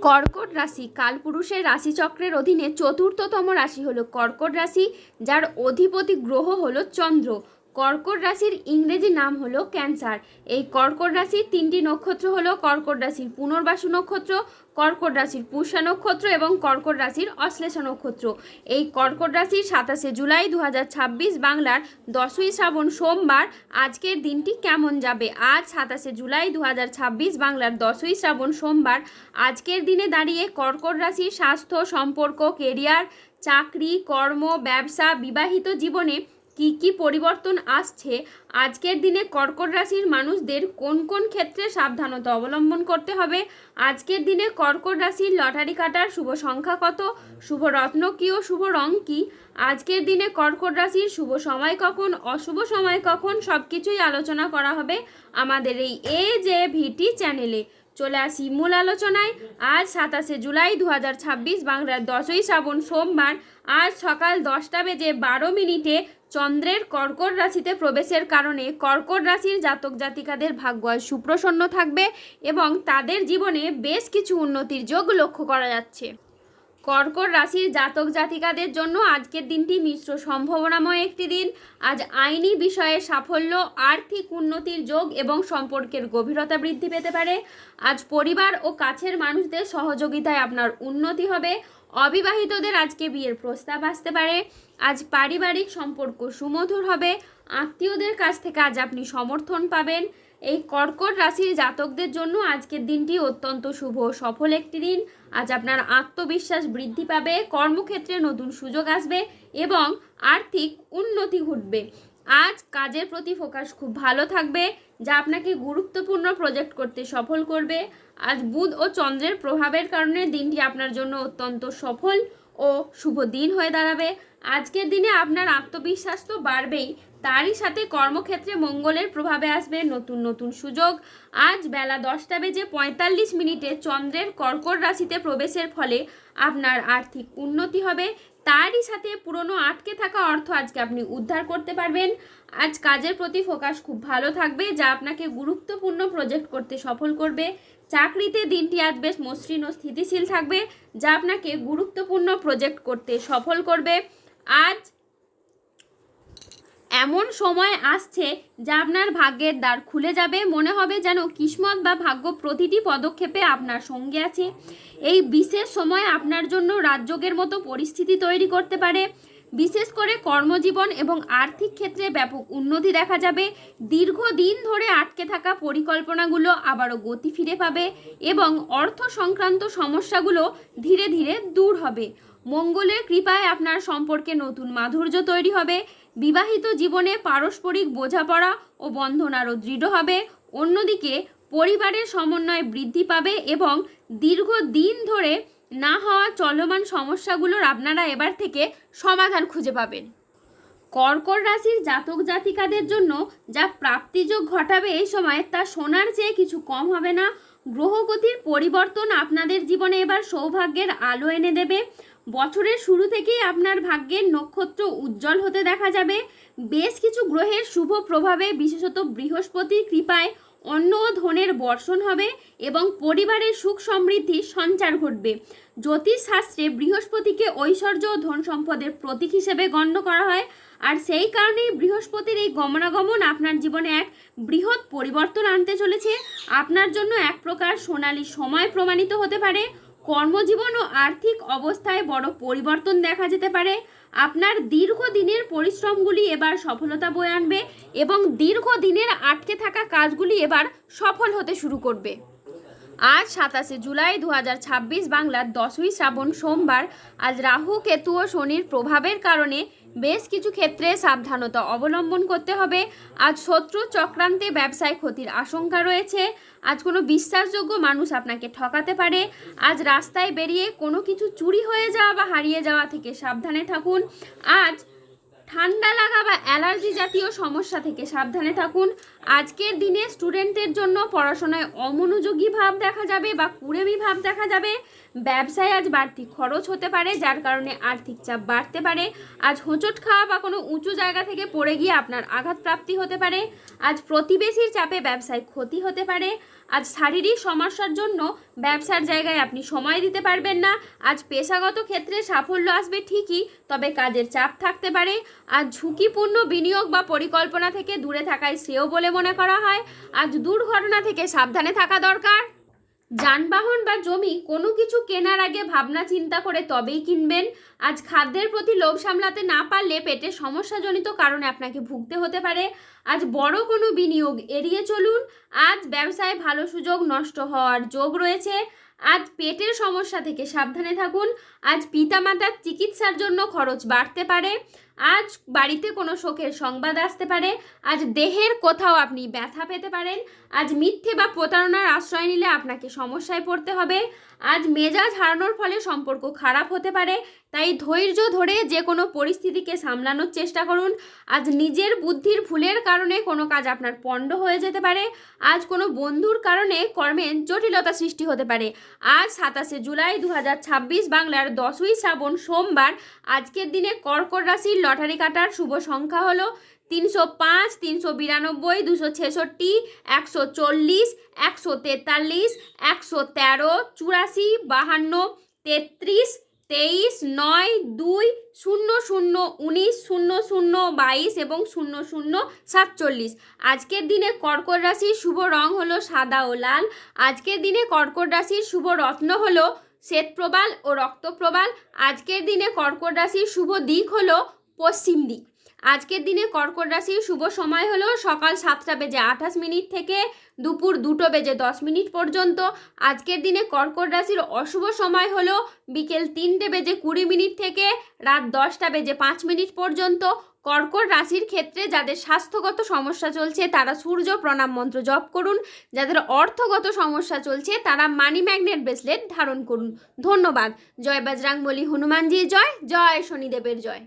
কর্কট রাশি কালপুরুষের রাশিচক্রের অধীনে চতুর্থতম রাশি হলো কর্কট রাশি, যার অধিপতি গ্রহ হলো চন্দ্র। কর্কট রাশির ইংরেজি নাম হলো ক্যান্সার। এই কর্কট রাশির তিনটি নক্ষত্র হলো কর্কট রাশির পুনর্বাসু নক্ষত্র, কর্কট রাশির পুষ্যা নক্ষত্র এবং কর্কট রাশির অশ্লেষা নক্ষত্র। এই কর্কট রাশির 27শে জুলাই 2026 বাংলার 10ই শ্রাবণ সোমবার আজকের দিনটি কেমন যাবে। আজ 27শে জুলাই 2026 বাংলার 10ই শ্রাবণ সোমবার আজকের দিনে দাঁড়িয়ে কর্কট রাশির স্বাস্থ্য, সম্পর্ক, কেরিয়ার, চাকরি, কর্ম, ব্যবসা, বিবাহিত জীবনে কি কি পরিবর্তন আসছে, আজকের দিনে কর্কট রাশির মানুষদের কোন কোন ক্ষেত্রে সাবধানতা অবলম্বন করতে হবে, আজকের দিনে কর্কট রাশির লটারি কাটার শুভ সংখ্যা কত, শুভ রত্ন কী ও শুভ রং কী, আজকের দিনে কর্কট রাশির শুভ সময় কখন, অশুভ সময় কখন, সব কিছুই আলোচনা করা হবে আমাদের এই AJVT চ্যানেলে। চলে আসি মূল আলোচনায়। আজ 27শে জুলাই 2026 বাংলার 10ই শ্রাবণ সোমবার আজ সকাল 10:12 চন্দ্রের কর্কট রাশিতে প্রবেশের কারণে কর্কট রাশির জাতক জাতিকাদের ভাগ্য আজ সুপ্রসন্ন থাকবে এবং তাদের জীবনে বেশ কিছু উন্নতির যোগ লক্ষ্য করা যাচ্ছে। কর্কট রাশির জাতক জাতিকাদের জন্য আজকের দিনটি মিশ্র সম্ভাবনাময় একটি দিন। আজ আইনি বিষয়ে সাফল্য, আর্থিক উন্নতির যোগ এবং সম্পর্কের গভীরতা বৃদ্ধি পেতে পারে। আজ পরিবার ও কাছের মানুষদের সহযোগিতায় আপনার উন্নতি হবে। অবিবাহিতদের আজকে বিয়ের প্রস্তাব আসতে পারে। আজ পারিবারিক সম্পর্ক সুমধুর হবে। আত্মীয়দের কাছ থেকে আজ আপনি সমর্থন পাবেন। এই কর্কট রাশির জাতকদের জন্য আজকের দিনটি অত্যন্ত শুভ ও সফল একটি দিন। আজ আপনার আত্মবিশ্বাস বৃদ্ধি পাবে, কর্মক্ষেত্রে নতুন সুযোগ আসবে এবং আর্থিক উন্নতি ঘটবে। আজ কাজের প্রতি ফোকাস খুব ভালো থাকবে, যা আপনাকে গুরুত্বপূর্ণ প্রজেক্ট করতে সফল করবে। আজ বুধ ও চন্দ্রের প্রভাবের কারণে দিনটি আপনার জন্য অত্যন্ত সফল ও শুভ দিন হয়ে দাঁড়াবে। আজকের দিনে আপনার আত্মবিশ্বাস তো বাড়বেই, তারই সাথে কর্মক্ষেত্রে মঙ্গলের প্রভাবে আসবে নতুন নতুন সুযোগ। আজ বেলা 10:45 চন্দ্রের কর্কট রাশিতে প্রবেশের ফলে আপনার আর্থিক উন্নতি হবে, তারই সাথে পুরনো আটকে থাকা অর্থ আজকে আপনি উদ্ধার করতে পারবেন। আজ কাজের প্রতি ফোকাস খুব ভালো থাকবে, যা আপনাকে গুরুত্বপূর্ণ প্রজেক্ট করতে সফল করবে। চাকরিতে দিনটি আজ বেশ মসৃণ ও স্থিতিশীল থাকবে, যা আপনাকে গুরুত্বপূর্ণ প্রজেক্ট করতে সফল করবে। আজ এমন সময় আসছে যা আপনার ভাগ্যের দ্বার খুলে যাবে, মনে হবে যেন কিসমত বা ভাগ্য প্রতিটি পদক্ষেপে আপনার সঙ্গে আছে। এই বিশেষ সময় আপনার জন্য রাজযোগের মতো পরিস্থিতি তৈরি করতে পারে। বিশেষ করে কর্মজীবন এবং আর্থিক ক্ষেত্রে ব্যাপক উন্নতি দেখা যাবে। দীর্ঘদিন ধরে আটকে থাকা পরিকল্পনাগুলো আবারও গতি ফিরে পাবে এবং অর্থ সংক্রান্ত সমস্যাগুলো ধীরে ধীরে দূর হবে। মঙ্গলের কৃপায় আপনার সম্পর্কে নতুন মাধুর্য তৈরি হবে। বিবাহিত জীবনে পারস্পরিক বোঝাপড়া ও বন্ধন আরও দৃঢ় হবে। অন্যদিকে পরিবারের সমন্বয় বৃদ্ধি পাবে এবং দীর্ঘদিন ধরে না হওয়া চলমান সমস্যাগুলোর আপনারা এবার থেকে সমাধান খুঁজে পাবেন। কর্কট রাশির জাতক জাতিকাদের জন্য যা প্রাপ্তিযোগ ঘটাবে এই সময়, তা সোনার চেয়ে কিছু কম হবে না। গ্রহগতির পরিবর্তন আপনাদের জীবনে এবার সৌভাগ্যের আলো এনে দেবে। বছরের শুরু থেকেই আপনার ভাগ্যের নক্ষত্র উজ্জ্বল হতে দেখা যাবে। বেশ কিছু গ্রহের শুভ প্রভাবে, বিশেষত বৃহস্পতির কৃপায় অন্ন ও ধনের বর্ষণ হবে এবং পরিবারের সুখ সমৃদ্ধির সঞ্চার ঘটবে। জ্যোতিষশাস্ত্রে বৃহস্পতিকে ঐশ্বর্য ও ধন সম্পদের প্রতীক হিসেবে গণ্য করা হয়, আর সেই কারণেই বৃহস্পতির এই গমনাগমন আপনার জীবনে এক বৃহৎ পরিবর্তন আনতে চলেছে। আপনার জন্য এক প্রকার সোনালী সময় প্রমাণিত হতে পারে। কর্মজীবন ও আর্থিক অবস্থায় বড় পরিবর্তন দেখা যেতে পারে। আপনার দীর্ঘদিনের পরিশ্রমগুলি এবার সফলতা বয়ে আনবে এবং দীর্ঘদিনের আটকে থাকা কাজগুলি এবার সফল হতে শুরু করবে। আজ 27শে জুলাই 2026 বাংলার 10ই শ্রাবণ সোমবার আজ রাহু, কেতু ও শনির প্রভাবের কারণে বেশ কিছু ক্ষেত্রে সাবধানতা অবলম্বন করতে হবে। আজ শত্রু চক্রান্তে ব্যবসায় ক্ষতির আশঙ্কা রয়েছে। আজ কোনো বিশ্বাসযোগ্য মানুষ আপনাকে ঠকাতে পারে। আজ রাস্তায় বেরিয়ে কোনো কিছু চুরি হয়ে যাওয়া বা হারিয়ে যাওয়া থেকে সাবধানে থাকুন। আজ ঠান্ডা লাগা বা অ্যালার্জি জাতীয় সমস্যা থেকে সাবধানে থাকুন। আজকের দিনে স্টুডেন্টদের জন্য পড়াশোনায় অমনোযোগী ভাব দেখা যাবে বা কুড়েমি ভাব দেখা যাবে। ব্যবসায় আজ বাড়তি খরচ হতে পারে, যার কারণে আর্থিক চাপ বাড়তে পারে। আজ হোঁচট খাওয়া বা কোনো উঁচু জায়গা থেকে পড়ে গিয়ে আপনার আঘাতপ্রাপ্তি হতে পারে। আজ প্রতিবেশীর চাপে ব্যবসায় ক্ষতি হতে পারে। আজ শারীরিক সমস্যার জন্য ব্যবসার জায়গায় আপনি সময় দিতে পারবেন না। আজ পেশাগত ক্ষেত্রে সাফল্য আসবে ঠিকই, তবে কাজের চাপ থাকতে পারে। আজ ঝুঁকিপূর্ণ বিনিয়োগ বা পরিকল্পনা থেকে দূরে থাকাই শ্রেয় বলে মনে করা হয়। আজ দুর্ঘটনা থেকে সাবধানে থাকা দরকার। যানবাহন বা জমি কোনো কিছু কেনার আগে ভাবনা চিন্তা করে তবেই কিনবেন। আজ খাদ্যের প্রতি লোভ সামলাতে না পারলে পেটের সমস্যাজনিত কারণে আপনাকে ভুগতে হতে পারে। আজ বড় কোনো বিনিয়োগ এড়িয়ে চলুন। আজ ব্যবসায় ভালো সুযোগ নষ্ট হওয়ার যোগ রয়েছে। আজ পেটের সমস্যা থেকে সাবধানে থাকুন। আজ পিতামাতার চিকিৎসার জন্য খরচ বাড়তে পারে। আজ বাড়িতে কোনো শোকের সংবাদ আসতে পারে। আজ দেহের কোথাও আপনি ব্যথা পেতে পারেন। আজ মিথ্যে বা প্রতারণার আশ্রয় নিলে আপনাকে সমস্যায় পড়তে হবে। আজ মেজাজ হারানোর ফলে সম্পর্ক খারাপ হতে পারে, তাই ধৈর্য ধরে যে কোনো পরিস্থিতিকে সামলানোর চেষ্টা করুন। আজ নিজের বুদ্ধির ভুলের কারণে কোনো কাজ আপনার পণ্ড হয়ে যেতে পারে। আজ কোনো বন্ধুর কারণে কর্মে জটিলতা সৃষ্টি হতে পারে। আজ 27 জুলাই 2026 বাংলার 10ই শ্রাবণ সোমবার। আজকের দিনে কর্কট রাশির লটারি কাটার শুভ সংখ্যা হলো 305, 392, 266, 140, 143, 113, 84, 52, 33, 23, 9, 2, 00, 19, 00, 22 এবং 00, 47। আজকের দিনে কর্কট রাশির শুভ রং হলো সাদা ও লাল। আজকের দিনে কর্কট রাশির শুভ রত্ন হলো শ্বেতপ্রবাল ও রক্তপ্রবাল। আজকের দিনে কর্কট রাশির শুভ দিক হলো পশ্চিম দিক। আজকের দিনে কর্কট রাশির শুভ সময় হলো সকাল 7:28 থেকে দুপুর 2:10 পর্যন্ত। আজকের দিনে কর্কট রাশির অশুভ সময় হলো বিকেল 3:20 থেকে রাত 10:05 পর্যন্ত। কর্কট রাশির ক্ষেত্রে যাদের স্বাস্থ্যগত সমস্যা চলছে তারা সূর্য প্রণাম মন্ত্র জপ করুন। যাদের অর্থগত সমস্যা চলছে তারা মানি ম্যাগনেট ব্রেসলেট ধারণ করুন। ধন্যবাদ। জয় বজরংবলী, হনুমানজির জয়, জয় শনিদেবের জয়।